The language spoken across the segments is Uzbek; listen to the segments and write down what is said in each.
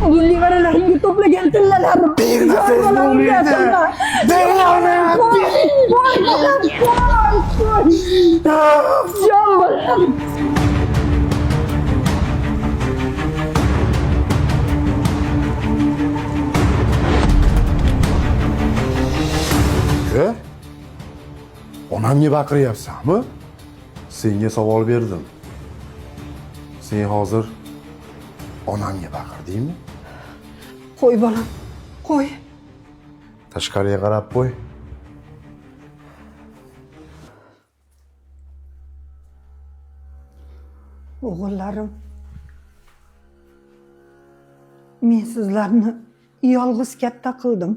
Bu livarlarımı topla gelsinler. Değil nefes bu miydi? Değil abi. Can balam. Onamga baqiryapsanmi? Senga savol berdim. Sen hozir onamga baqirdingmi? Qo'y bolam, qo'y. Tashqariga qarab qo'y. O'g'illarim, men sizlarni yolg'iz katta qildim.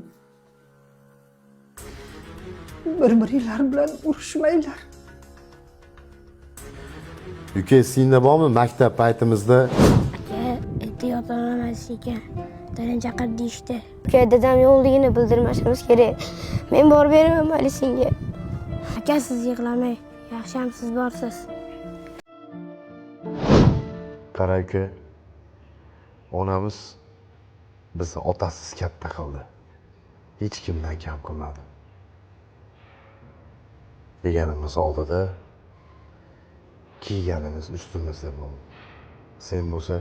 Bir-biringlar bilan urushmanglar. Uka, senda bormi maktab paytimizda Ehtiyot olamas ekan. Dadam chaqir deyishdi. Aka, dadam yo'qligini bildirmasimiz kerak. Men borib beraman mayli senga. Aka, siz yig'lamang. Yaxshiyam siz borsiz. qara uka. Onamiz bizni otasiz katta qildi. Hech kimdan kam qilmadi. Yeganimiz oldida, kiyganimiz ustimizda bo'ldi. Sen bo'lsa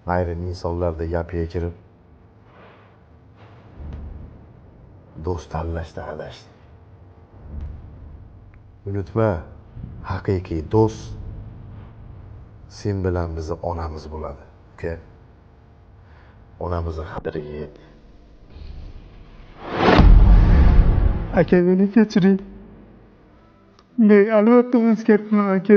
ayrim insonlarda gapiga kirib do'st tanlashda adashding. Unutma, haqiqiy do'st sen bilan bizni onamiz bo'ladi, uka. Onamizni qadriga yet. Aka, meni kechiring. Men albatta o'zgartman aka.